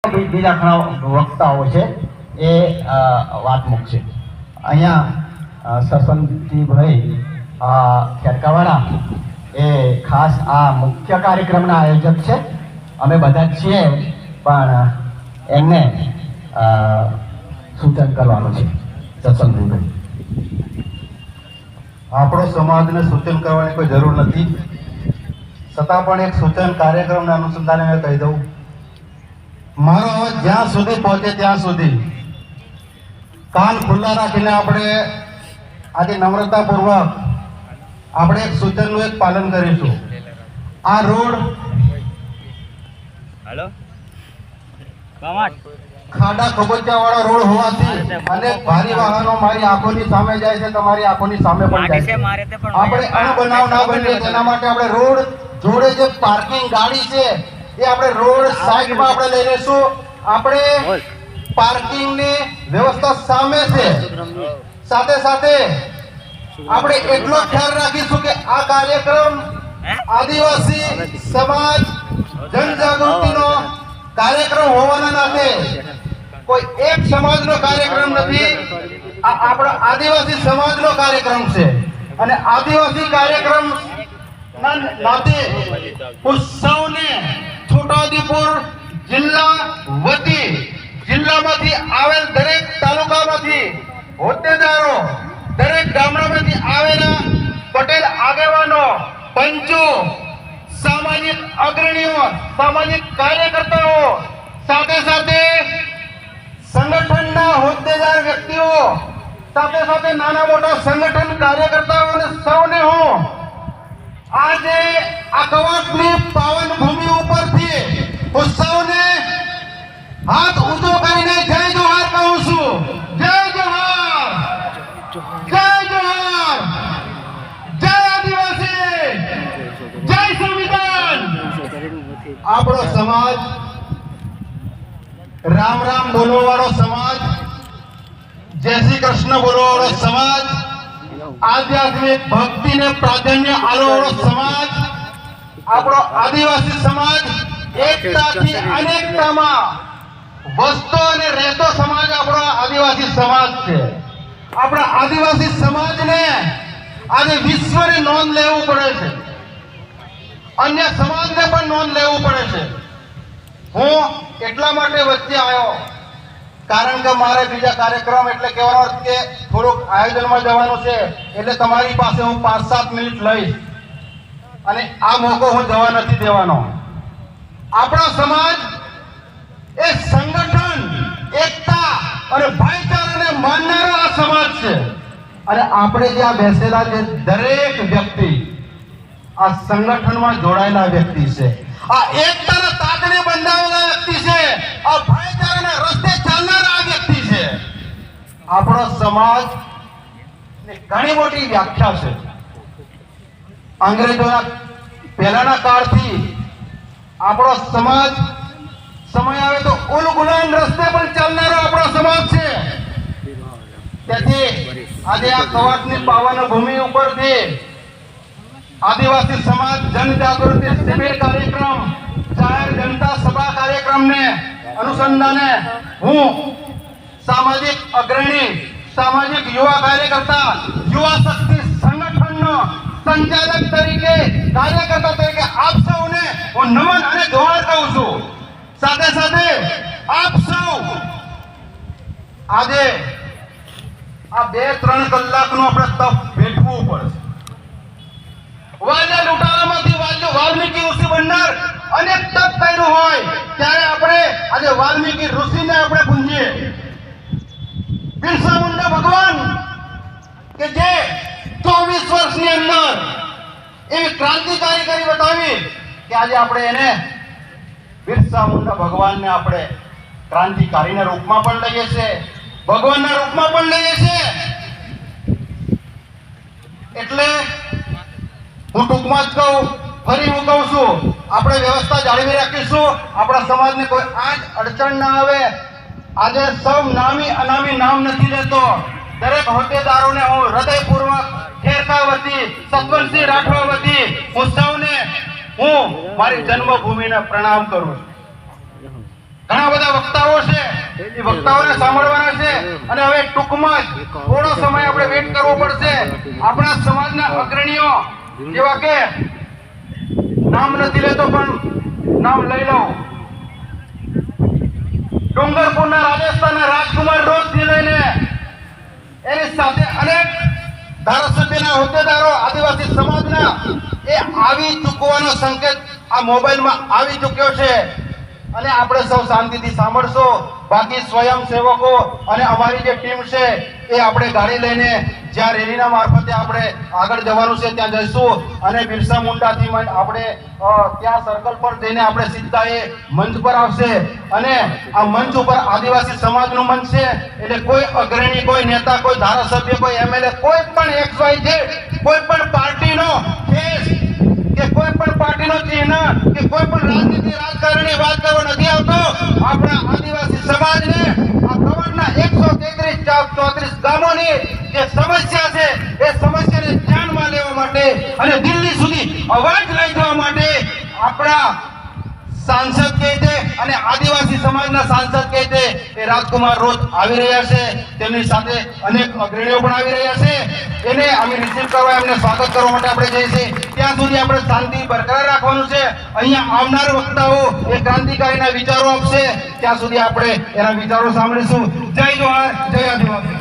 બીજા ઘણા વક્તાઓ છે એ વાત મૂકશે. અહીંયા સરપંચભાઈ ખેડકાવાળા એ ખાસ આ મુખ્ય કાર્યક્રમના આયોજક છે. અમે બધા જ છીએ, પણ એમને સૂચન કરવાનું છે. સરપંચભાઈ, આપણો સમાજને સૂચન કરવાની કોઈ જરૂર નથી, છતાં પણ એક સૂચન કાર્યક્રમના અનુસંધાને મેં કહી દઉં. મારો અવાજ જ્યાં સુધી પહોંચે ત્યાં સુધી કાન ખુલ્લા રાખીને આપણે આજે નમ્રતાપૂર્વક આપણે એક સૂચનનું એક પાલન કરીશું. આ રોડ ખાડા ખબોચિયા વાળો રોડ હોવાથી અનેક ભારી વાહનો મારી આંખોની સામે જાય છે, તમારી આંખોની સામે પણ જાય છે. આપણે અણબનાવ ના બને તેના માટે આપણે રોડ જોડે જે પાર્કિંગ ગાડી છે એ આપણે રોડ સાઈડમાં આપણે લઈ લઈશું. આપણે પાર્કિંગની વ્યવસ્થા સામે છે. સાથે સાથે આપણે એટલો ખ્યાલ રાખીશું કે આ કાર્યક્રમ આદિવાસી સમાજ જનજાગૃતિનો કાર્યક્રમ હોવાના નાતે કોઈ એક સમાજનો કાર્યક્રમ નથી. આ આપણો આદિવાસી સમાજનો કાર્યક્રમ છે અને આદિવાસી કાર્યક્રમ નાતે ઉત્સવને છોટાઉદેપુર જિલ્લા વતી જિલ્લામાંથી આવેલ દરેક તાલુકામાંથી હોદ્દેદારો, દરેક ગામડામાંથી આવેલા પટેલ આગેવાનો, પંચો, સામાજિક અગ્રણીઓ, સામાજિક કાર્યકર્તાઓ, સાથે સાથે સંગઠનના હોદ્દેદાર વ્યક્તિઓ, સાથે સાથે નાના મોટા સંગઠન કાર્યકર્તાઓ અને સૌને હું આજે આ કવાટની પાવન ભૂમિ ઉપરથી ઉત્સવને હાથ ઊંચો કરીને જય જોહાર કહું છું. જય જોહાર, જય જોહાર, જય આદિવાસી, જય સંવિધાન. આપણો સમાજ રામ રામ બોલવા વાળો સમાજ, જય શ્રી કૃષ્ણ બોલવા વાળો સમાજ, આધ્યાત્મિક ભક્તિને પ્રાધાન્ય આપવા વાળો સમાજ, આપણો આદિવાસી સમાજ એકતાથી અનેકતામાં વસતો અને રહેતો સમાજ આપણો આદિવાસી સમાજ છે. આપણા આદિવાસી સમાજને આજે વિશ્વને નોંધ લેવું પડે છે, અન્ય સમાજને પણ નોંધ લેવું પડે છે. હું એટલા માટે વચ્ચે આવ્યો કારણ કે મારે બીજા કાર્યક્રમ એટલે કહેવાનો અર્થ કે થોડુંક આયોજનમાં જવાનું છે, એટલે તમારી પાસે હું 5-7 મિનિટ લઈશ અને આ મોકો હું જવા નથી દેવાનો. આપણો સમાજ એ સંગઠન, એકતા અને ભાઈચારાને માનનારો આ સમાજ છે અને આપણે જ્યાં બેસેલા છે દરેક વ્યક્તિ આ સંગઠનમાં જોડાયેલા વ્યક્તિ છે, આ એકતાના તાતણે બંધાવેલા વ્યક્તિ છે, આ ભાઈચારાના રસ્તે ચાલનારા વ્યક્તિ છે. આપણો સમાજ ઘણી મોટી વ્યાખ્યા છે. અંગ્રેજોના પહેલાના કાળથી આપણો સમાજ સમય આવે તો ઉલગુલાન રસ્તે પણ ચાલનારો આપણો સમાજ છે. તેથી આજે આ કવાટની પાવન ભૂમિ ઉપરથી આદિવાસી સમાજ જનજાગૃતિ શિબિર કાર્યક્રમ, જાહેર જનતા સભા કાર્યક્રમને અનુસંધાને હું સામાજિક અગ્રણી, સામાજિક યુવા કાર્યકર્તા, યુવા શક્તિ સંગઠનનો સંચાલક તરીકે, કાર્યકર્તા તરીકે આપ સૌને હું નમન અને જોહાર કહું છું. સાથે સાથે આપ સૌ આજે આ 2-3 કલાકનું આપણે તપ ભેટવું પડશે. વાલ્યા લૂંટારામાંથી વાલ્મીકી ઋષિ બનનાર અનેક તપ કર્યું હોય ત્યારે આપણે આજે વાલ્મીકી ઋષિને આપણે પૂંજીએ. બિરસા મુંડા ભગવાન કે જે 24 વર્ષની અંદર એવી ક્રાંતિકારી કરી બતાવી કે આજે આપણે એને બિરસા મુંડા ભગવાનને આપણે ક્રાંતિકારીના રૂપમાં પણ લઈએ છીએ, ભગવાનના રૂપમાં પણ લઈએ છીએ. એટલે હું ટૂંકમાં જ કહું, ફરી હું કહું છું, આપણે વ્યવસ્થા જાળવી રાખીશું. આપણા સમાજને કોઈ આંચ અડચણ ના આવે. આજે સૌ નામી અનામી નામ નથી લેતો. દરેક હોદ્દેદારોને હું હૃદયપૂર્વક ખેરકા વતી, સતવંતસિંહ રાઠવા વતી હું સૌને હું મારી જન્મભૂમિને પ્રણામ કરું છું. ઘણા બધા વક્તાઓ છે, એ વક્તાઓને સાંભળવાના છે અને હવે ટૂંકમાં જ થોડો સમય આપણે વેટ કરવો પડશે. આપણા સમાજના અગ્રણીઓ જેવા કે નામ નથી લેતો પણ નામ લઈ લઉં, ડુંગરપુરના રાજસ્થાનના રાજકુમાર રોજથી લઈને એની સાથે અનેક ધારાસભ્યના હોદ્દેદારો આદિવાસી સમાજના એ આવી ચૂકવાનો સંકેત આ મોબાઈલમાં આવી ચૂક્યો છે અને આપણે સૌ શાંતિથી સાંભળશો. બાકી સ્વયંસેવકો અને અમારી જે ટીમ છે એ આપણે ગાડી લઈને જ્યાં રેલીના મારફતે આપણે આગળ જવાનું છે ત્યાં જઈશું અને બિરસા મુંડાથી આપણે ત્યાં સર્કલ પર જઈને આપણે સીધા એ મંચ પર આવશે અને આ મંચ ઉપર આદિવાસી સમાજનું મંચ છે એટલે કોઈ અગ્રણી, કોઈ નેતા, કોઈ ધારાસભ્ય, કોઈ એમએલએ, કોઈ પણ XYZ કોઈ પણ પાર્ટીનો ફેસ કે કોઈ પણ પાર્ટીનો ચિહ્ન કે કોઈ પણ રાજનીતિ રાજકારણની વાત કરવા નથી આવતો. આપણા આદિવાસી સમાજને આ કવડના 133 ગામોની જે સમસ્યા છે એ સમસ્યાને ધ્યાનમાં લેવા માટે અને દિલ્હી સુધી અવાજ લઈ જવા માટે આપણા સાંસદ કહે છે અને આદિવાસી સમાજના સાંસદ કહે છે એ રાજકુમાર રોજ આવી રહ્યા છે. તેમની સાથે અનેક અગ્રણીઓ પણ આવી રહ્યા છે. એને અમે રિસીવ કરવા, એમને સ્વાગત કરવા માટે આપણે જઈએ છીએ. ત્યાં સુધી આપણે શાંતિ બરકરાર રાખવાનું છે. અહીંયા આવનાર વક્તાઓ એ ક્રાંતિકારીના વિચારો આપશે, ત્યાં સુધી આપણે એના વિચારો સાંભળીશું. જય જોહાર, જય આદિવાસી.